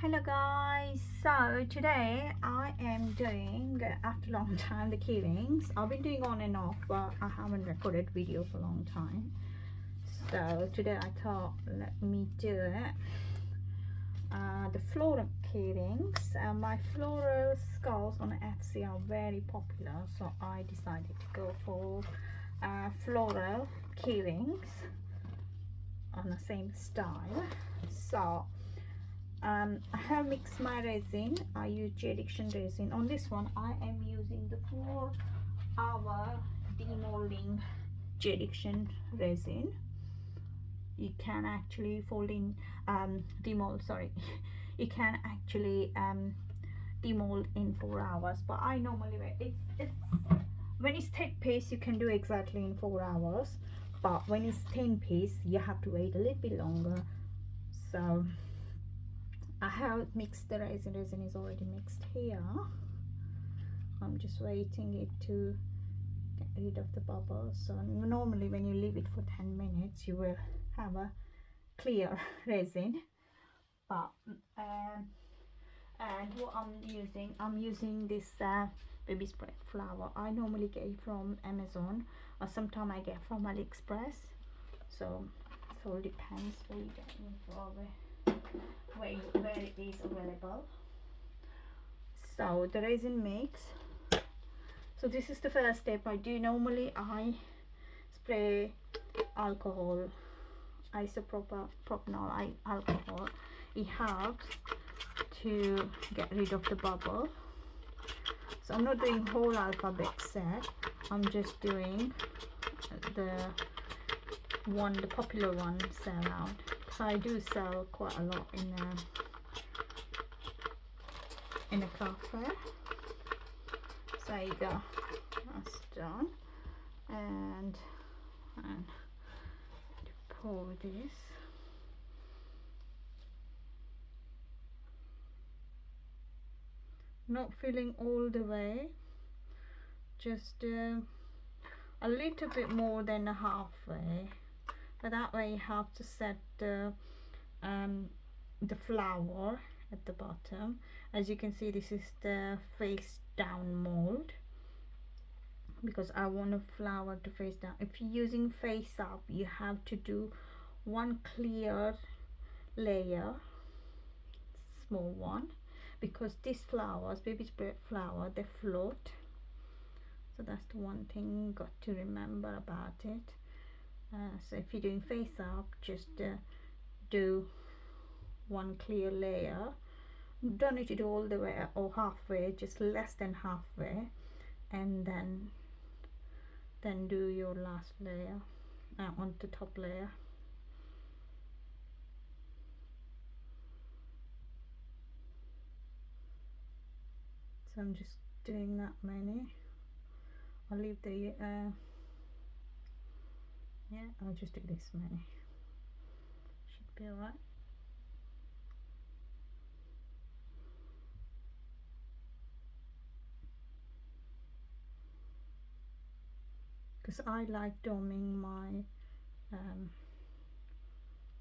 Hello guys, so today I am doing, after a long time, the keyrings. I've been doing on and off, but I haven't recorded video for a long time, so today I thought let me do it. The floral keyrings. My floral skulls on Etsy are very popular, so I decided to go for floral keyrings on the same style. So I have mixed my resin. I use Keychain resin. On this one I am using the 4-hour demolding Keychain resin. You can actually fold in demold, sorry, you can actually demold in 4 hours, but I normally it's when it's thick piece you can do exactly in 4 hours, but when it's thin piece you have to wait a little bit longer. So I have mixed the resin is already mixed here. I'm just waiting it to get rid of the bubbles. So normally when you leave it for 10 minutes you will have a clear resin, but and what I'm using this baby spread flower. I normally get it from Amazon, or sometimes I get from AliExpress, so it all depends where you get it from, where it is available. So the resin mix, so this is the first step I do. Normally I spray alcohol, isopropyl alcohol. It helps to get rid of the bubble. So I'm not doing whole alphabet set, I'm just doing the popular one, sell out. So I do sell quite a lot in a cafe. So there you go, that's done. And pour this. Not filling all the way, just a little bit more than halfway, but that way you have to set the flower at the bottom. As you can see, this is the face down mold, because I want a flower to face down. If you're using face up, you have to do one clear layer, small one, because these flowers, baby spread flower, they float. So that's the one thing you got to remember about it. So if you're doing face up, just do one clear layer. Don't need to do all the way or halfway, just less than halfway, and then do your last layer on the top layer. So I'm just doing that many. I'll leave the yeah, I'll just do this many, should be alright. Because I like doming my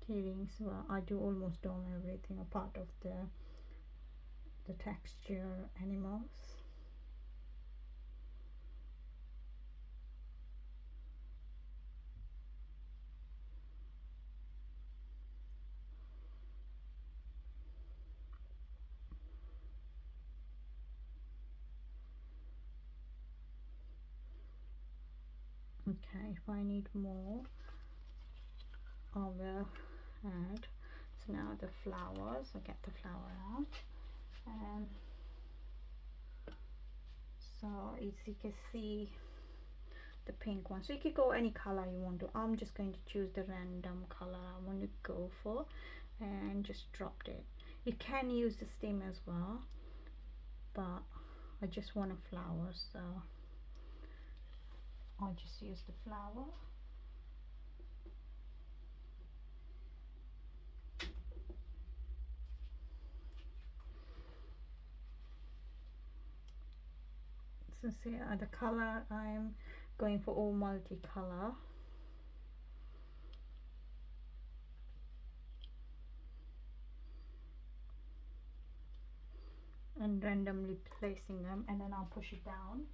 keyrings. Well, I do almost dome everything apart of the texture animals. Okay, if I need more I will add. So now the flowers, I'll get the flower out. So as you can see, the pink one, so you could go any color you want to. I'm just going to choose the random color I want to go for and just dropped it. You can use the stem as well, but I just want a flower, so I'll just use the flower. So see, the color I'm going for all multicolor. and randomly placing them, and then I'll push it down.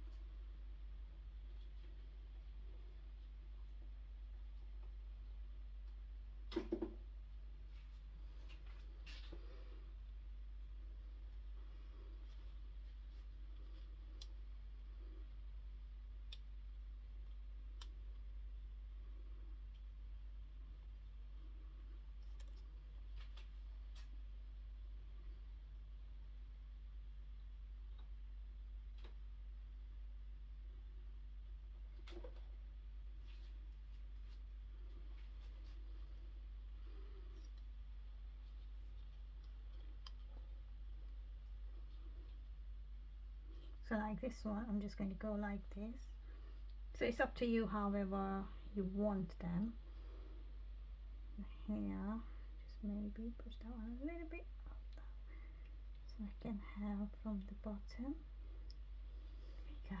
So like this one, I'm just going to go like this. So it's up to you however you want them. Here, just maybe push that one a little bit up, so I can have from the bottom. There we go.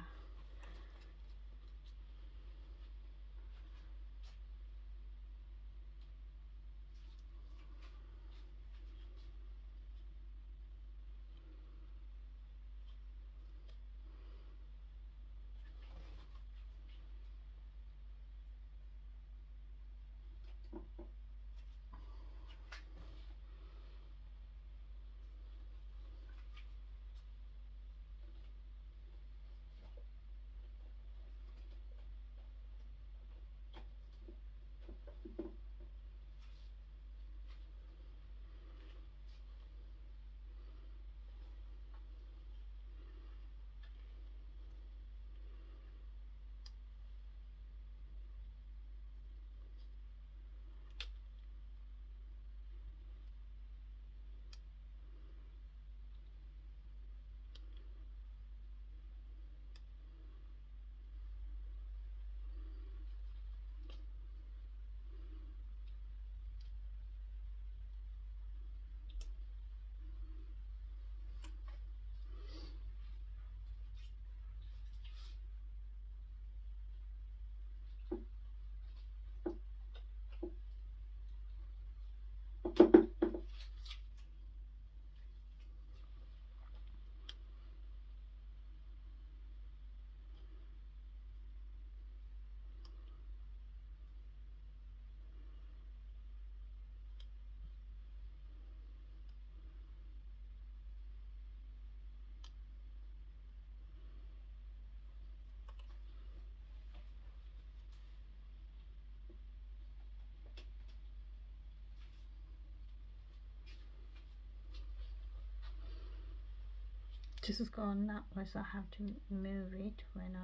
This has gone that way, so I have to move it when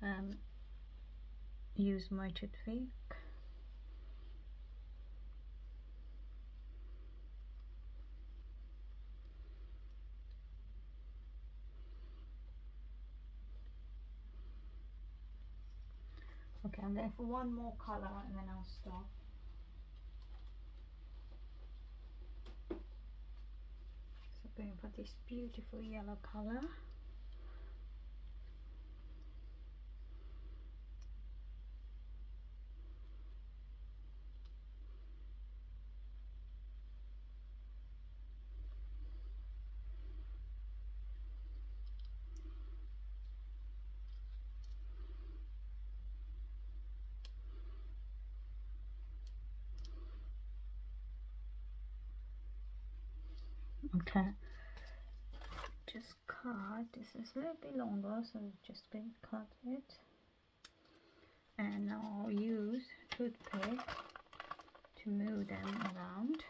I use my toothpick. Okay, I'm going for one more color and then I'll stop. So going for this beautiful yellow color. Okay, just cut. This is a little bit longer, so just going to cut it, and now I'll use toothpick to move them around.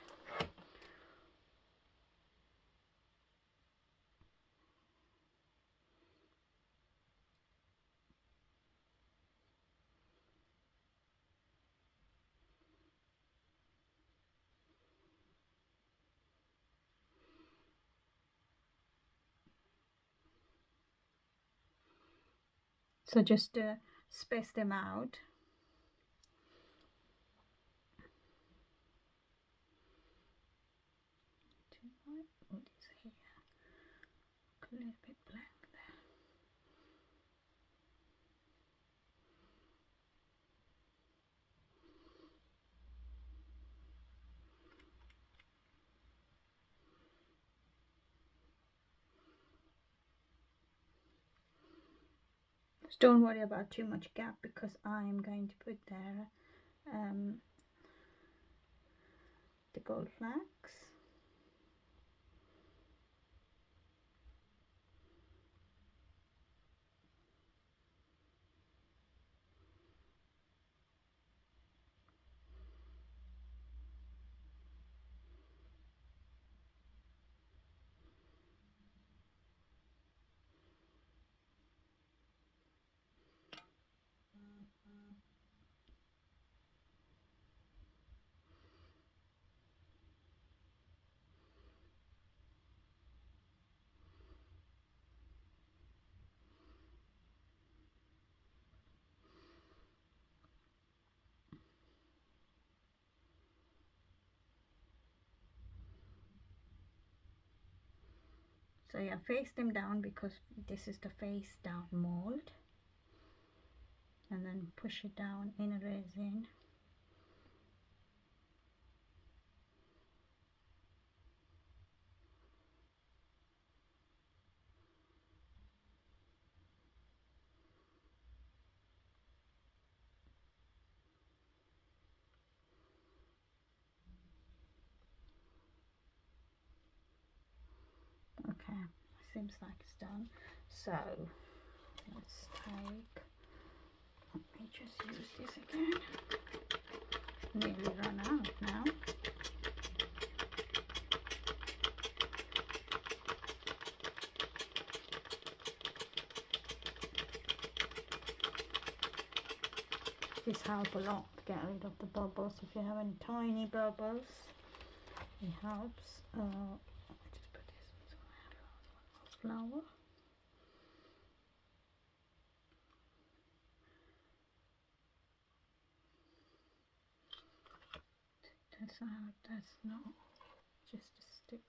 So just space them out. What is here? A little bit blank there. Don't worry about too much gap because I am going to put there the gold flags. So yeah, face them down because this is the face down mold, and then push it down in a resin. Okay, seems like it's done. So let's take, let me just use this again. Nearly run out now. This helps a lot to get rid of the bubbles. If you have any tiny bubbles, it helps. I'll just put this flower. That's not just a stick.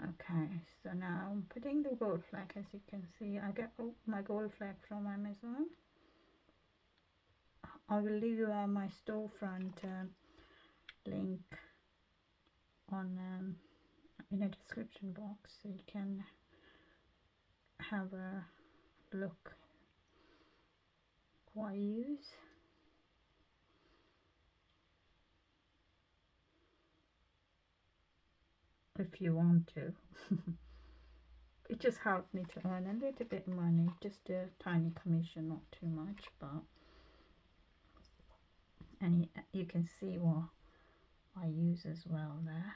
Okay, so now I'm putting the gold flag. As you can see, I got my gold flag from Amazon. I will leave you my storefront link on in the description box, so you can have a look what I use. If you want to. It just helped me to earn a little bit of money, just a tiny commission, not too much, but and you can see what I use as well there.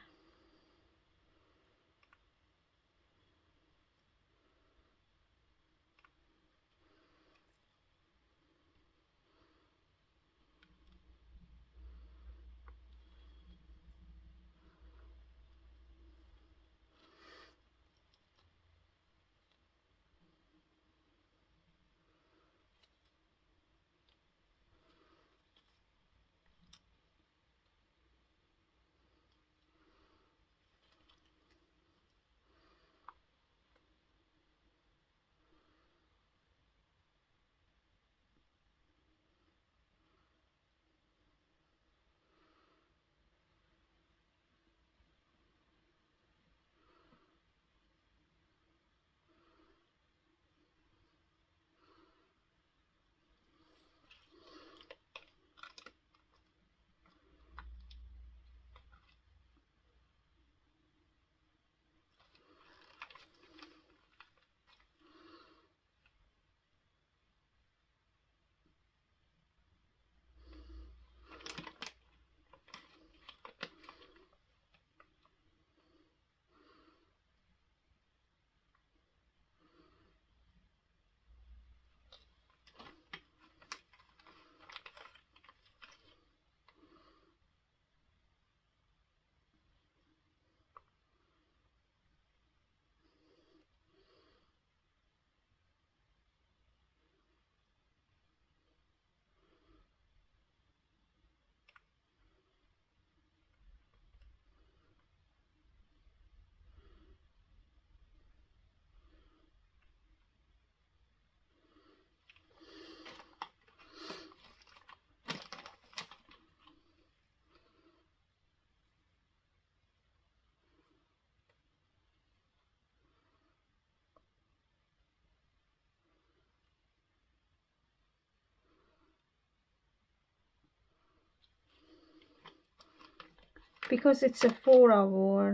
because it's a 4-hour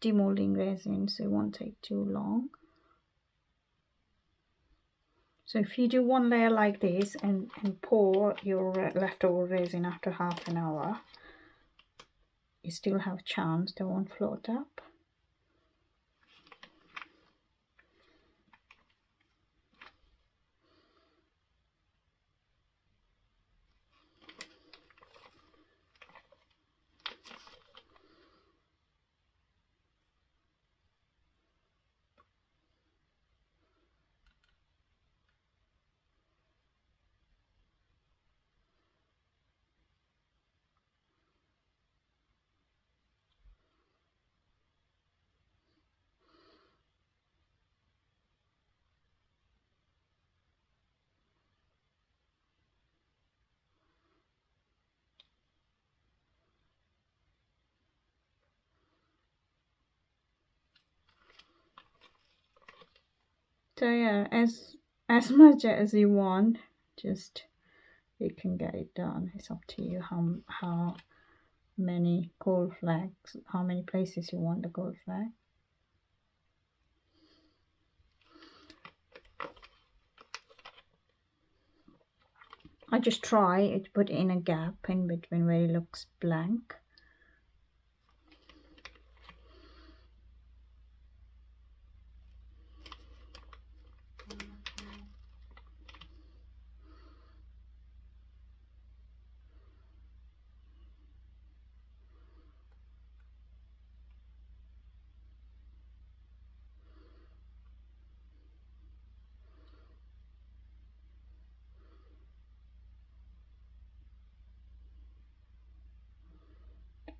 demolding resin, so it won't take too long. So if you do one layer like this and pour your leftover resin after half an hour, you still have a chance they won't float up. So yeah, as much as you want, just you can get it done. It's up to you how many gold flags, how many places you want the gold flag. I just try to put in a gap in between where it looks blank.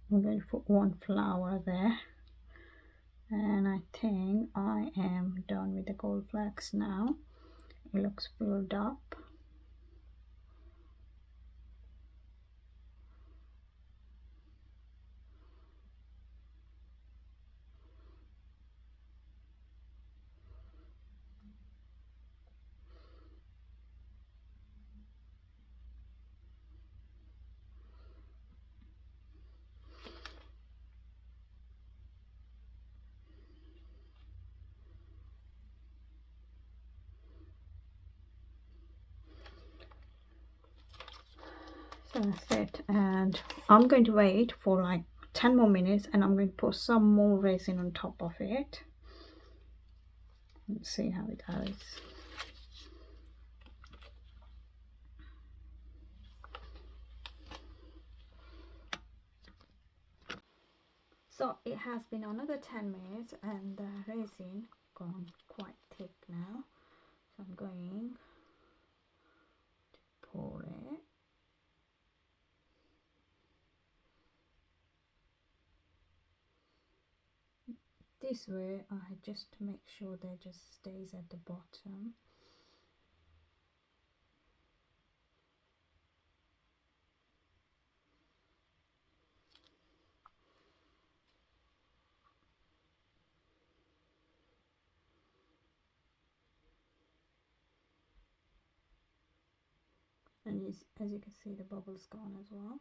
I'm going to put one flower there, and I think I am done with the gold flags now. It looks filled up. So that's it, and I'm going to wait for like 10 more minutes, and I'm going to put some more resin on top of it. Let's see how it goes. So it has been another 10 minutes and the resin gone quite thick now. So I'm going to pour it. This way I just make sure that it just stays at the bottom. And as you can see, the bubbles gone as well.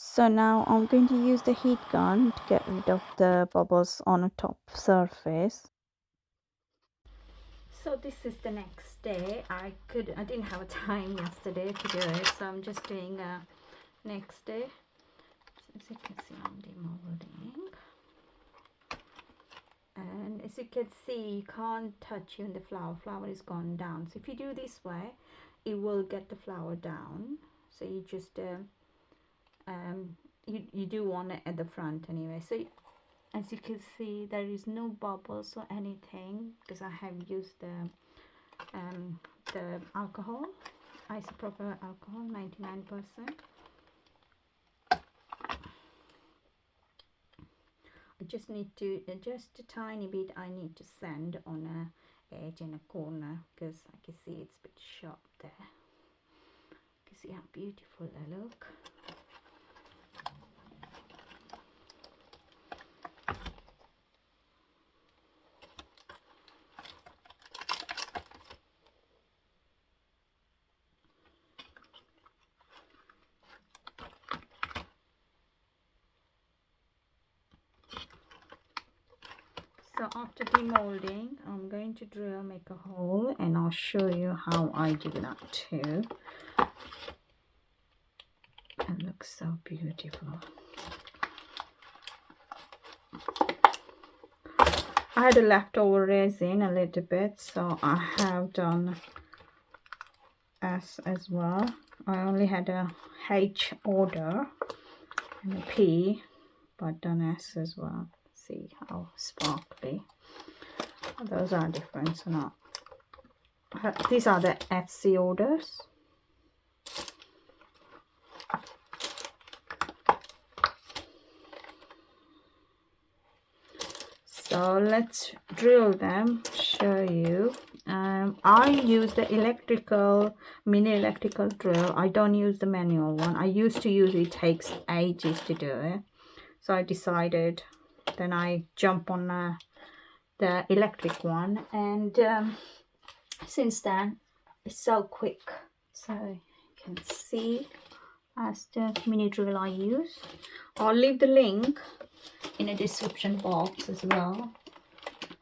So now I'm going to use the heat gun to get rid of the bubbles on the top surface. So this is the next day. I didn't have a time yesterday to do it, so I'm just doing next day. So as you can see, I'm demolding, and as you can see, you can't touch even the flower is gone down. So if you do this way, it will get the flower down. So you just you do want it at the front anyway. So as you can see, there is no bubbles or anything because I have used the alcohol. isopropyl alcohol, 99%. I just need to, just a tiny bit I need to sand on a edge and a corner, because I can see it's a bit sharp there. You can see how beautiful they look. So after demolding, I'm going to drill, make a hole, and I'll show you how I do that too. It looks so beautiful. I had a leftover resin a little bit, so I have done S as well. I only had a H order and a P, but done S as well. See how sparkly. Those are different, so not. These are the FC orders. So let's drill them, show you. I use the mini electrical drill. I don't use the manual one. I used to use it. It takes ages to do it. So I decided, then I jump on the electric one, and since then it's so quick. So you can see as the mini drill I use. I'll leave the link in the description box as well,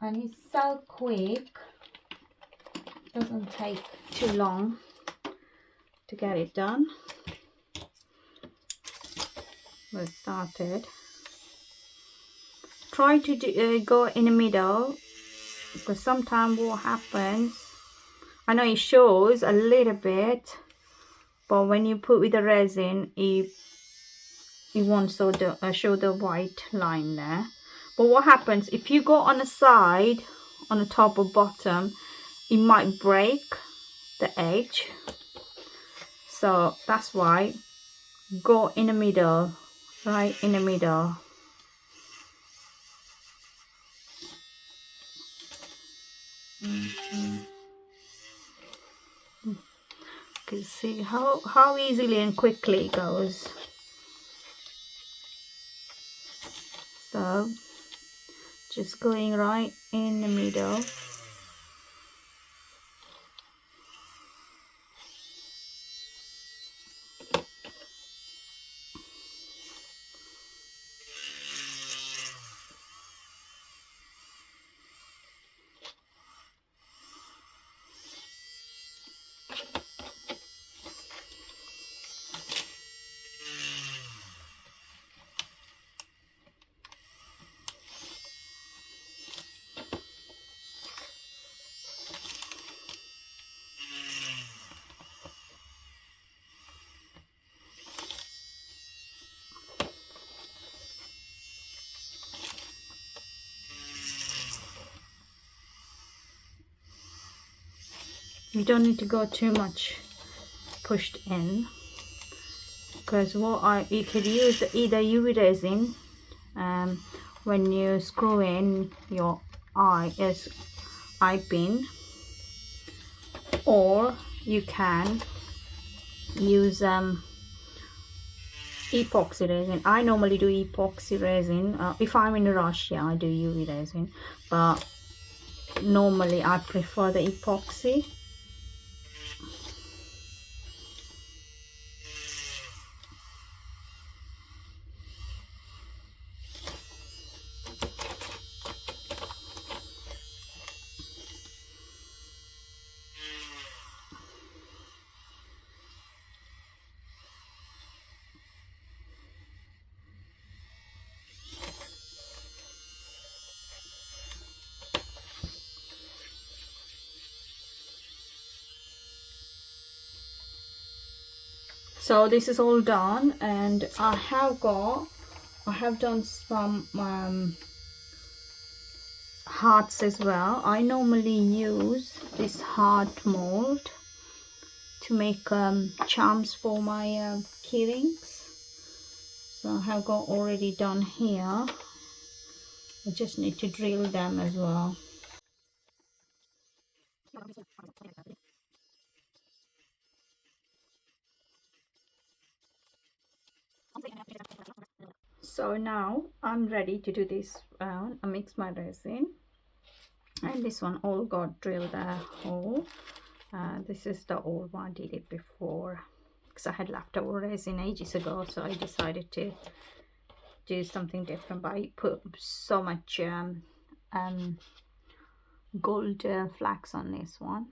and it's so quick, doesn't take too long to get it done. Let's start it. Try to go in the middle, because sometimes what happens, I know it shows a little bit, but when you put with the resin, it won't show the white line there. But what happens if you go on the side, on the top or bottom, it might break the edge. So that's why go in the middle, right in the middle. You can see how easily and quickly it goes. So just going right in the middle. You don't need to go too much pushed in, because you could use either UV resin when you screw in your eye pin, or you can use epoxy resin. I normally do epoxy resin. If I'm in a rush, yeah, I do UV resin, but normally I prefer the epoxy. So this is all done, and I have done some hearts as well. I normally use this heart mold to make charms for my keyrings. So I have got already done here. I just need to drill them as well. So now I'm ready to do this round. I mix my resin, and this one all got drilled a hole. This is the old one. I did it before because I had leftover resin ages ago, so I decided to do something different. But I put so much gold flax on this one.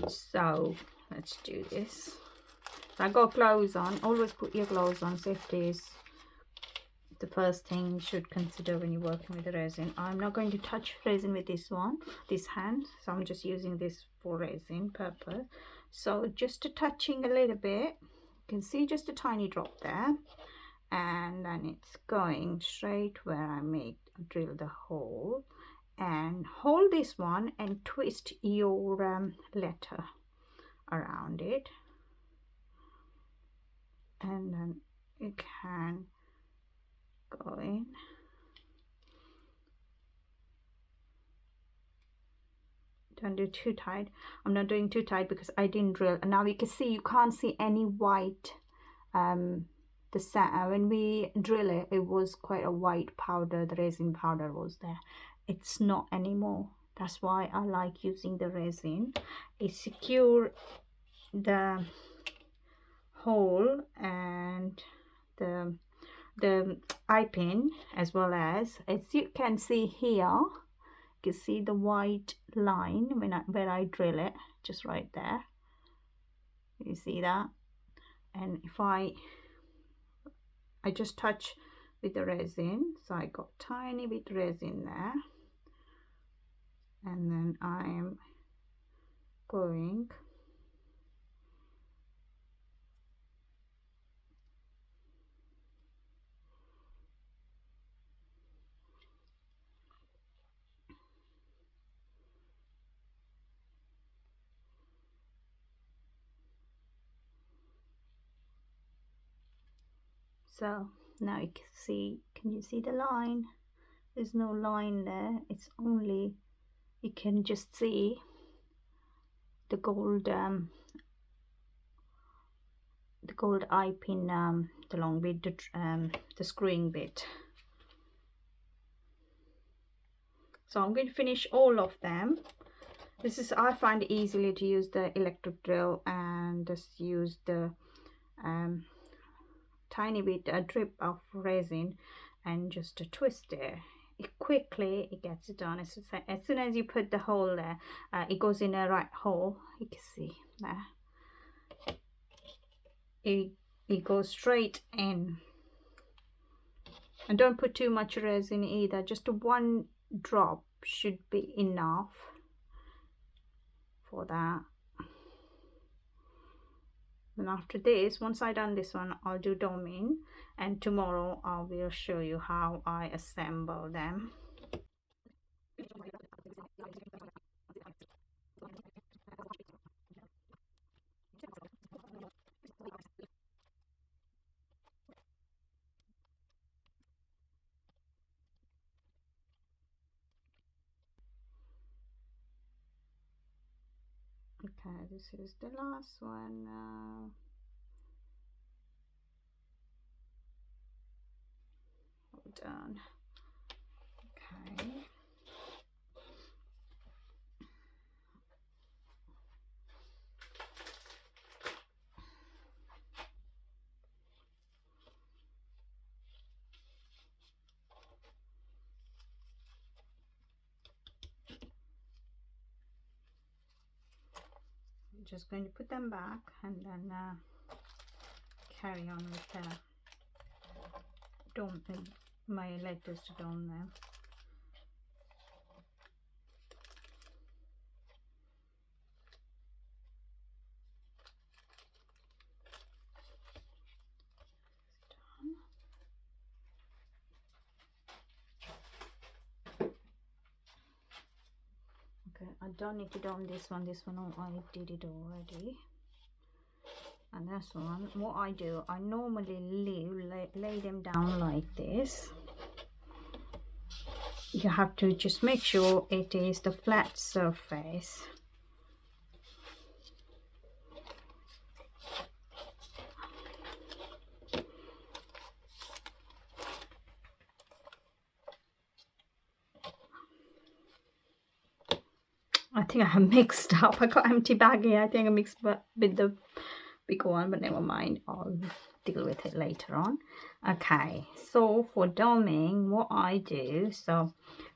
So let's do this. I got gloves on. Always put your gloves on. Safety is the first thing you should consider when you're working with the resin. I'm not going to touch resin with this one, this hand, so I'm just using this for resin purpose. So just touching a little bit, you can see just a tiny drop there, and then it's going straight where I drill the hole. And hold this one and twist your letter around it, and then you can go in. Don't do too tight. I'm not doing too tight because I didn't drill. And now you can see, you can't see any white. The sand, when we drill it, it was quite a white powder. The resin powder was there. It's not anymore. That's why I like using the resin. It secure the hole and the eye pin, as well as you can see here. You can see the white line where I drill it, just right there. You see that? And if I just touch with the resin, so I got tiny bit resin there, and then I am going so now you can you see the line? There's no line there. It's only, you can just see the gold eye pin, the long bit, the screwing bit. So I'm going to finish all of them. This is, I find it easily to use the electric drill and just use the tiny bit a drip of resin and just to twist it. It gets it done. As soon as you put the hole there, it goes in a right hole. You can see there. It goes straight in. And don't put too much resin either. Just one drop should be enough for that. And after this, once I done this one, I'll do doming, and tomorrow I will show you how I assemble them. Okay, this is the last one now. Hold on. Okay. I'm just going to put them back and then carry on with the my letters to dome them. Okay, I don't need to dome this one. This one I did it already. And this one, what I do, I normally lay them down like this. You have to just make sure it is the flat surface. I think I have mixed up. I got empty bag here. I think I mixed with the big one, but never mind. I'll deal with it later on. Okay, so for doming, what I do, so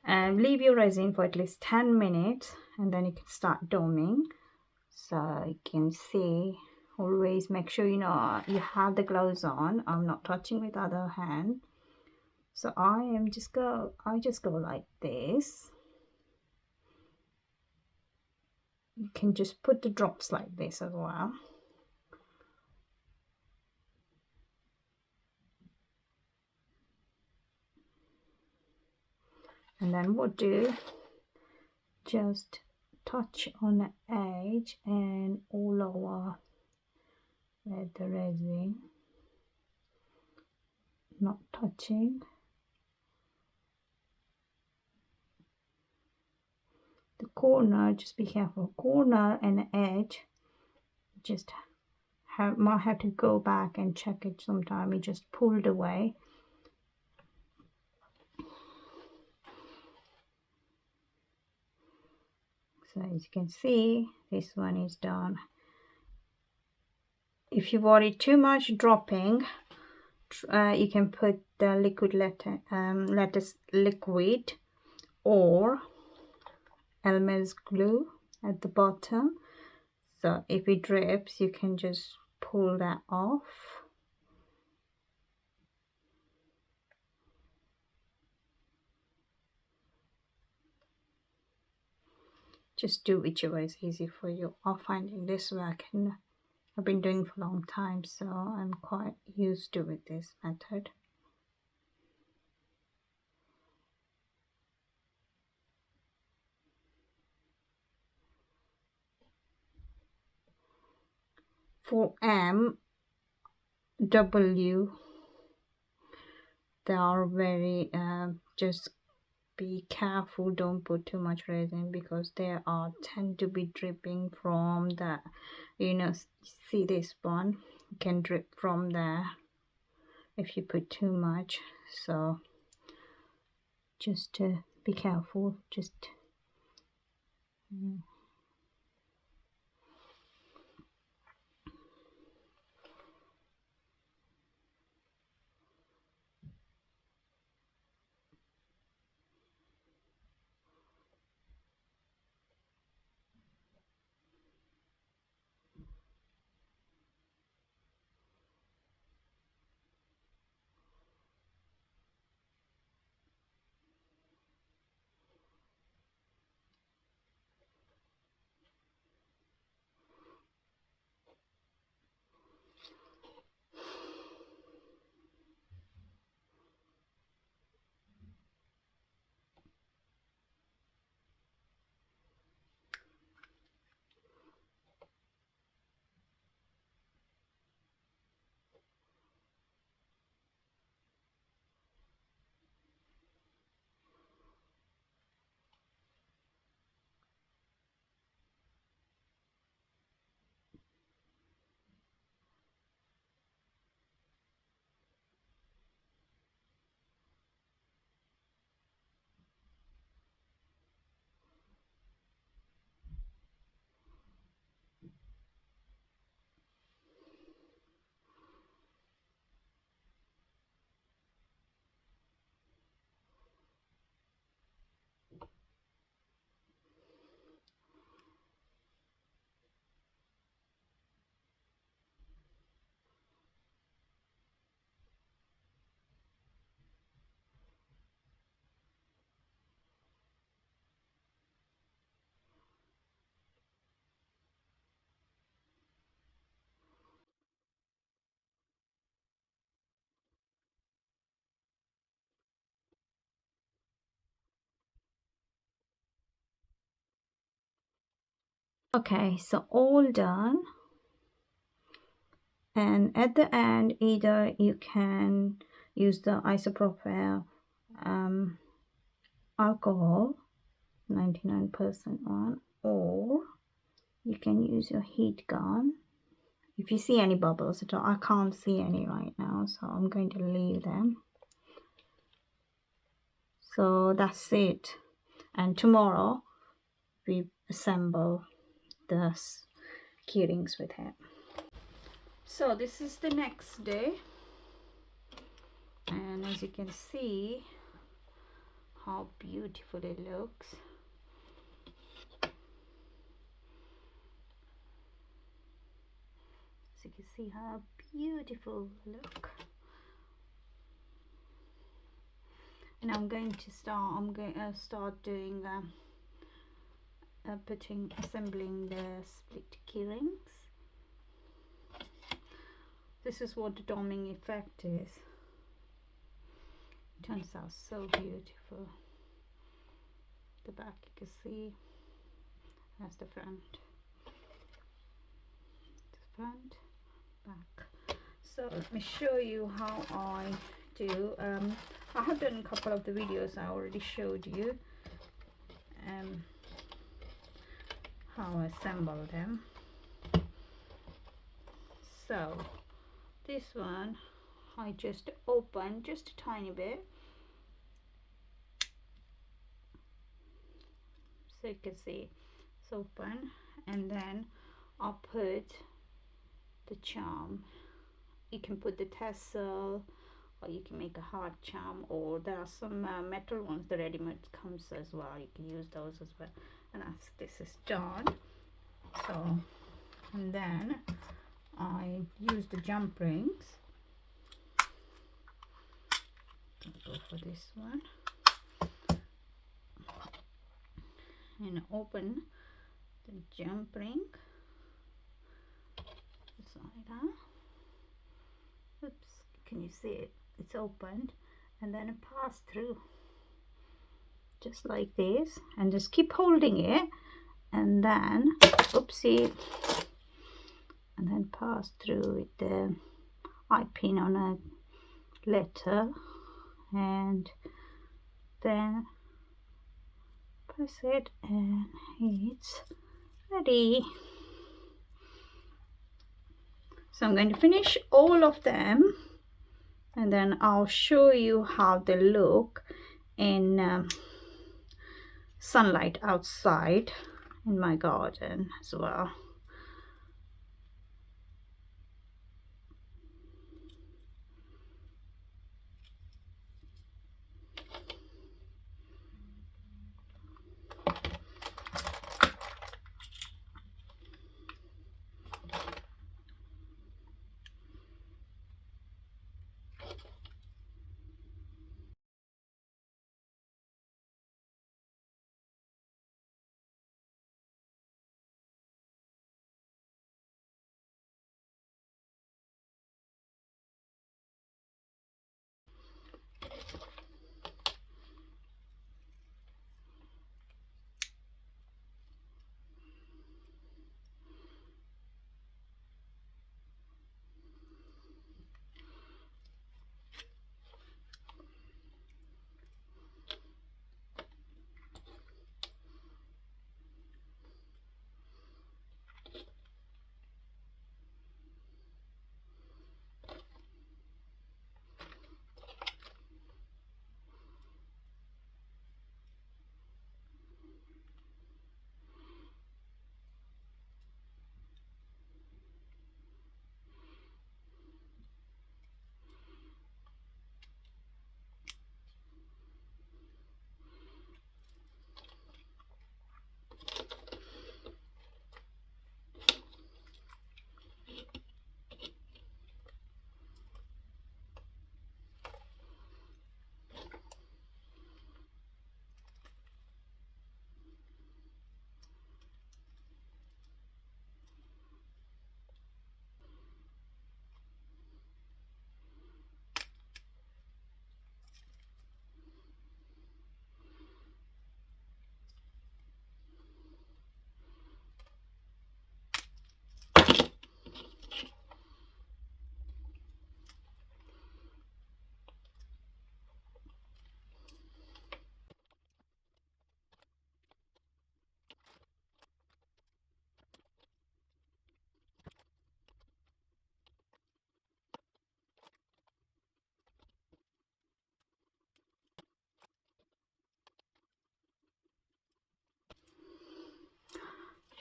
leave your resin for at least 10 minutes and then you can start doming. So you can see, always make sure you have the gloves on. I'm not touching with other hand. So I just go like this. You can just put the drops like this as well. And then what do, just touch on the edge and all over with the resin, not touching. The corner, just be careful, corner and edge, just might have to go back and check it sometime. It just pulled away. So as you can see, this one is done. If you worry too much dropping, you can put the liquid lettuce liquid or Elmer's glue at the bottom. So if it drips, you can just pull that off. Just do whichever is easy for you. I'm finding this work and I've been doing for a long time, so I'm quite used to with this method. For M, W, they are very, just be careful, don't put too much resin because they are tend to be dripping from the, see this one, you can drip from there if you put too much. So just be careful, just Okay, so all done. And at the end, either you can use the isopropyl alcohol 99% one, or you can use your heat gun. If you see any bubbles at all, I can't see any right now, so I'm going to leave them. So that's it, and tomorrow we assemble the keyrings with it. So this is the next day, and as you can see how beautiful it looks. So you can see how beautiful look. And I'm going to start doing assembling the split keyrings. This is what the doming effect is. Turns out so beautiful. The back you can see, that's the front. The front, back. So let me show you how I do. I have done a couple of the videos. I already showed you how I assemble them. So this one I just open just a tiny bit, so you can see it's open, and then I'll put the charm. You can put the tassel, or you can make a hard charm, or there are some metal ones, the ready-made comes as well, you can use those as well. And as this is done, so, and then I use the jump rings. I'll go for this one and open the jump ring just like that. Oops, can you see it? It's opened, and then it pass through just like this, and just keep holding it, and then oopsie, and then pass through with the eye pin on a letter, and then press it, and it's ready. So I'm going to finish all of them, and then I'll show you how they look in sunlight outside in my garden as well.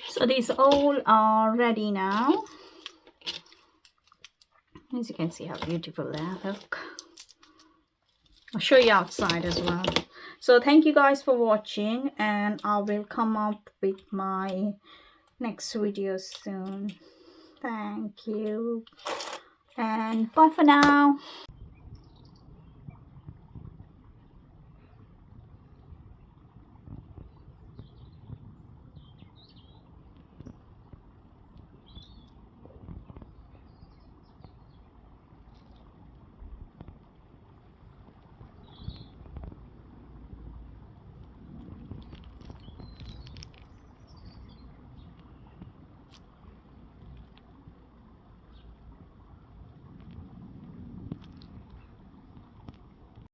So these all are ready now. As you can see how beautiful they look. I'll show you outside as well. So thank you guys for watching, and I will come up with my next video soon. Thank you, and bye for now.